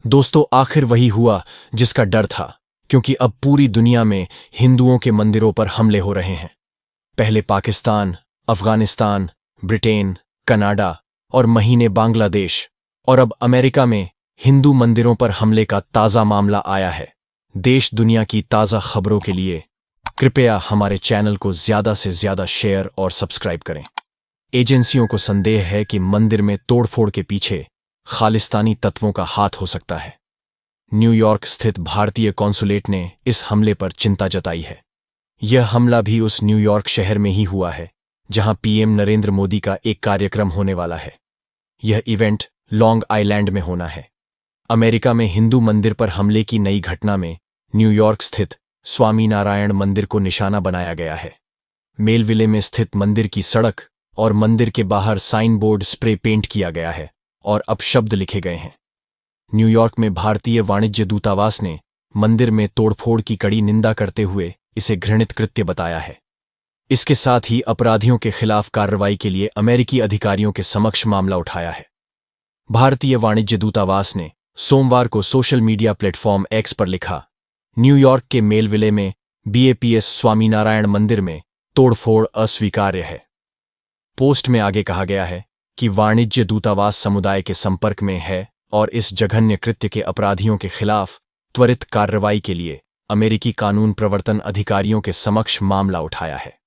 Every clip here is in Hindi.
दोस्तों, आखिर वही हुआ जिसका डर था, क्योंकि अब पूरी दुनिया में हिंदुओं के मंदिरों पर हमले हो रहे हैं। पहले पाकिस्तान, अफगानिस्तान, ब्रिटेन, कनाडा और महीने बांग्लादेश, और अब अमेरिका में हिंदू मंदिरों पर हमले का ताज़ा मामला आया है। देश दुनिया की ताज़ा खबरों के लिए कृपया हमारे चैनल को ज़्यादा से ज़्यादा शेयर और सब्सक्राइब करें। एजेंसियों को संदेह है कि मंदिर में तोड़फोड़ के पीछे खालिस्तानी तत्वों का हाथ हो सकता है। न्यूयॉर्क स्थित भारतीय कॉन्सुलेट ने इस हमले पर चिंता जताई है। यह हमला भी उस न्यूयॉर्क शहर में ही हुआ है जहां पीएम नरेंद्र मोदी का एक कार्यक्रम होने वाला है। यह इवेंट लॉन्ग आइलैंड में होना है। अमेरिका में हिंदू मंदिर पर हमले की नई घटना में न्यूयॉर्क स्थित स्वामीनारायण मंदिर को निशाना बनाया गया है। मेलविले में स्थित मंदिर की सड़क और मंदिर के बाहर साइन बोर्ड स्प्रे पेंट किया गया है और अब शब्द लिखे गए हैं। न्यूयॉर्क में भारतीय वाणिज्य दूतावास ने मंदिर में तोड़फोड़ की कड़ी निंदा करते हुए इसे घृणित कृत्य बताया है। इसके साथ ही अपराधियों के खिलाफ कार्रवाई के लिए अमेरिकी अधिकारियों के समक्ष मामला उठाया है। भारतीय वाणिज्य दूतावास ने सोमवार को सोशल मीडिया प्लेटफॉर्म एक्स पर लिखा, न्यूयॉर्क के मेलविले में बीएपीएस स्वामीनारायण मंदिर में तोड़फोड़ अस्वीकार्य है। पोस्ट में आगे कहा गया है कि वाणिज्य दूतावास समुदाय के संपर्क में है और इस जघन्य कृत्य के अपराधियों के खिलाफ त्वरित कार्रवाई के लिए अमेरिकी कानून प्रवर्तन अधिकारियों के समक्ष मामला उठाया है।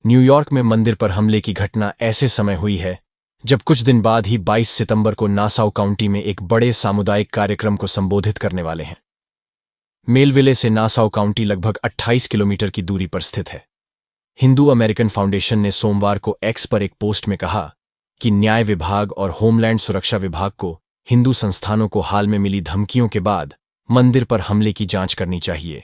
न्यूयॉर्क में मंदिर पर हमले की घटना ऐसे समय हुई है जब कुछ दिन बाद ही 22 सितंबर को नासाउ काउंटी में एक बड़े सामुदायिक कार्यक्रम को संबोधित करने वाले हैं। मेलविले से नासाउ काउंटी लगभग 28 किलोमीटर की दूरी पर स्थित है। हिंदू अमेरिकन फाउंडेशन ने सोमवार को एक्स पर एक पोस्ट में कहा कि न्याय विभाग और होमलैंड सुरक्षा विभाग को हिंदू संस्थानों को हाल में मिली धमकियों के बाद मंदिर पर हमले की जांच करनी चाहिए,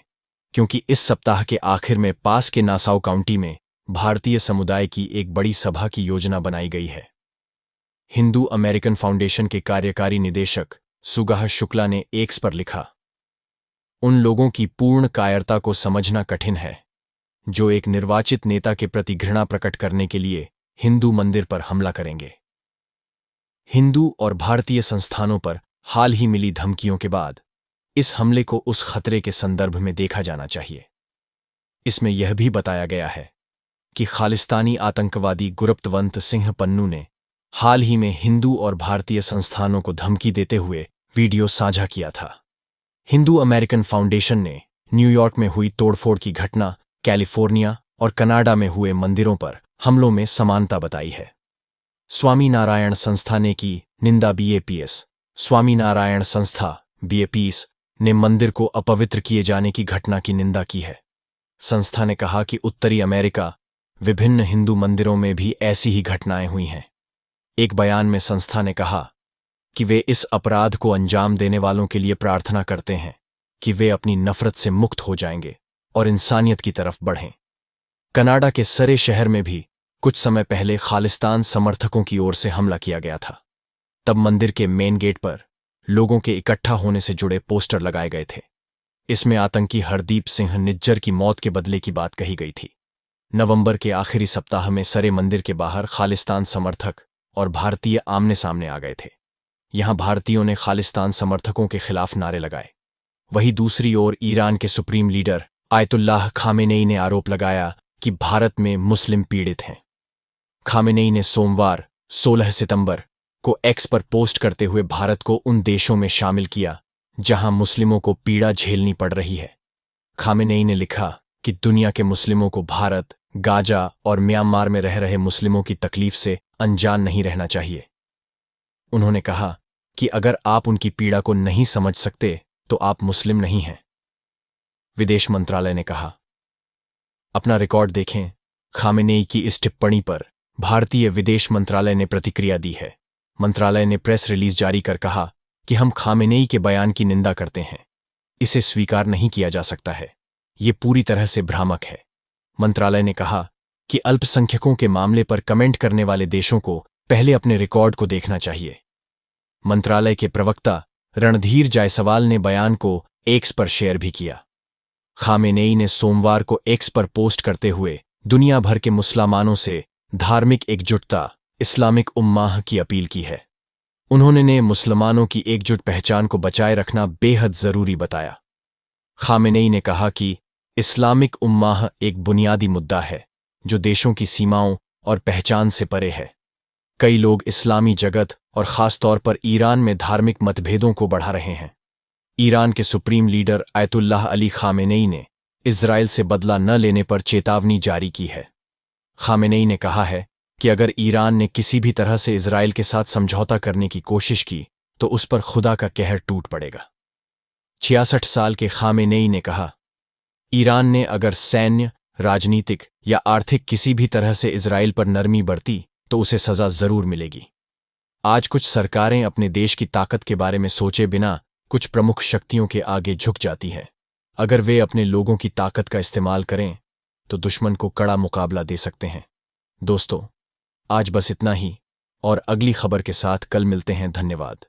क्योंकि इस सप्ताह के आखिर में पास के नासाउ काउंटी में भारतीय समुदाय की एक बड़ी सभा की योजना बनाई गई है। हिंदू अमेरिकन फाउंडेशन के कार्यकारी निदेशक सुगाह शुक्ला ने एक्स पर लिखा, उन लोगों की पूर्ण कायरता को समझना कठिन है जो एक निर्वाचित नेता के प्रति घृणा प्रकट करने के लिए हिंदू मंदिर पर हमला करेंगे। हिंदू और भारतीय संस्थानों पर हाल ही मिली धमकियों के बाद इस हमले को उस खतरे के संदर्भ में देखा जाना चाहिए। इसमें यह भी बताया गया है कि खालिस्तानी आतंकवादी गुरप्तवंत सिंह पन्नू ने हाल ही में हिंदू और भारतीय संस्थानों को धमकी देते हुए वीडियो साझा किया था। हिंदू अमेरिकन फाउंडेशन ने न्यूयॉर्क में हुई तोड़फोड़ की घटना कैलिफोर्निया और कनाडा में हुए मंदिरों पर हमलों में समानता बताई है। स्वामीनारायण संस्था ने की निंदा। बीएपीएस स्वामीनारायण संस्था बीएपीएस ने मंदिर को अपवित्र किए जाने की घटना की निंदा की है। संस्था ने कहा कि उत्तरी अमेरिका विभिन्न हिंदू मंदिरों में भी ऐसी ही घटनाएं हुई हैं। एक बयान में संस्था ने कहा कि वे इस अपराध को अंजाम देने वालों के लिए प्रार्थना करते हैं कि वे अपनी नफरत से मुक्त हो जाएंगे और इंसानियत की तरफ बढ़ें। कनाडा के सरे शहर में भी कुछ समय पहले खालिस्तान समर्थकों की ओर से हमला किया गया था। तब मंदिर के मेन गेट पर लोगों के इकट्ठा होने से जुड़े पोस्टर लगाए गए थे। इसमें आतंकी हरदीप सिंह निज्जर की मौत के बदले की बात कही गई थी। नवंबर के आखिरी सप्ताह में सरे मंदिर के बाहर खालिस्तान समर्थक और भारतीय आमने सामने आ गए थे। यहां भारतीयों ने खालिस्तान समर्थकों के खिलाफ नारे लगाए। वहीं दूसरी ओर ईरान के सुप्रीम लीडर आयतुल्लाह खामेनेई ने आरोप लगाया कि भारत में मुस्लिम पीड़ित हैं। खामेनेई ने सोमवार 16 सितंबर को एक्स पर पोस्ट करते हुए भारत को उन देशों में शामिल किया जहां मुस्लिमों को पीड़ा झेलनी पड़ रही है। खामेनेई ने लिखा कि दुनिया के मुस्लिमों को भारत, गाजा और म्यांमार में रह रहे मुस्लिमों की तकलीफ से अनजान नहीं रहना चाहिए। उन्होंने कहा कि अगर आप उनकी पीड़ा को नहीं समझ सकते तो आप मुस्लिम नहीं हैं। विदेश मंत्रालय ने कहा, अपना रिकॉर्ड देखें। खामेनेई की इस टिप्पणी पर भारतीय विदेश मंत्रालय ने प्रतिक्रिया दी है। मंत्रालय ने प्रेस रिलीज जारी कर कहा कि हम खामेनेई के बयान की निंदा करते हैं। इसे स्वीकार नहीं किया जा सकता है। ये पूरी तरह से भ्रामक है। मंत्रालय ने कहा कि अल्पसंख्यकों के मामले पर कमेंट करने वाले देशों को पहले अपने रिकॉर्ड को देखना चाहिए। मंत्रालय के प्रवक्ता रणधीर जायसवाल ने बयान को एक्स पर शेयर भी किया। खामेनेई ने सोमवार को एक्स पर पोस्ट करते हुए दुनिया भर के मुसलमानों से धार्मिक एकजुटता, इस्लामिक उम्माह की अपील की है। उन्होंने ने मुसलमानों की एकजुट पहचान को बचाए रखना बेहद जरूरी बताया। खामेनेई ने कहा कि इस्लामिक उम्माह एक बुनियादी मुद्दा है जो देशों की सीमाओं और पहचान से परे है। कई लोग इस्लामी जगत और ख़ासतौर पर ईरान में धार्मिक मतभेदों को बढ़ा रहे हैं। ईरान के supreme leader Ayatollah Ali Khamenei ने इजराइल से बदला न लेने पर चेतावनी जारी की है। खामेनेई ने कहा है कि अगर ईरान ने किसी भी तरह से इजराइल के साथ समझौता करने की कोशिश की तो उस पर खुदा का कहर टूट पड़ेगा। 66 साल के खामेनेई ने कहा, ईरान ने अगर सैन्य, राजनीतिक या आर्थिक किसी भी तरह से इजराइल पर नरमी बरती तो उसे सजा जरूर मिलेगी। आज कुछ सरकारें अपने देश की ताकत के बारे में सोचे बिना कुछ प्रमुख शक्तियों के आगे झुक जाती हैं। अगर वे अपने लोगों की ताकत का इस्तेमाल करें तो दुश्मन को कड़ा मुकाबला दे सकते हैं। दोस्तों, आज बस इतना ही और अगली खबर के साथ कल मिलते हैं। धन्यवाद।